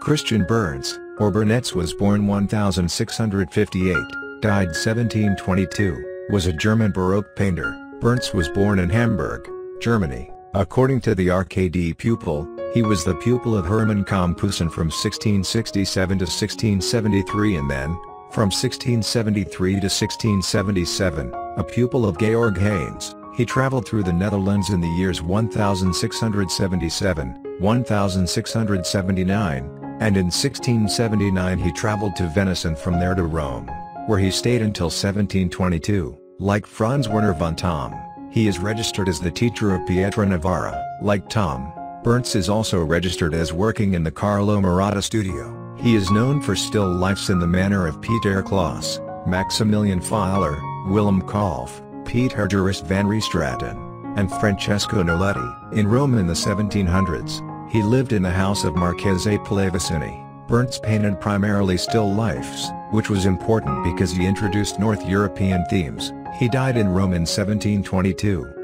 Christian Berentz, or Bernetz, was born 1658, died 1722, was a German Baroque painter. Berentz was born in Hamburg, Germany. According to the RKD pupil, he was the pupil of Hermann Kamphusen from 1667 to 1673 and then, from 1673 to 1677, a pupil of Georg Hainz. He traveled through the Netherlands in the years 1677, 1679, and in 1679 he traveled to Venice and from there to Rome, where he stayed until 1722. Like Franz Werner von Tamm, he is registered as the teacher of Pietro Navarra. Like Tamm, Berentz is also registered as working in the Carlo Maratta studio. He is known for still lifes in the manner of Pieter Claesz, Maximilian Pfeiler, Willem Kalf, Pieter Gerritsz van Roestraten, and Francesco Noletti. In Rome in the 1700s, he lived in the house of Marchese Pallavicini. Berentz painted primarily still lifes, which was important because he introduced North European themes. He died in Rome in 1722.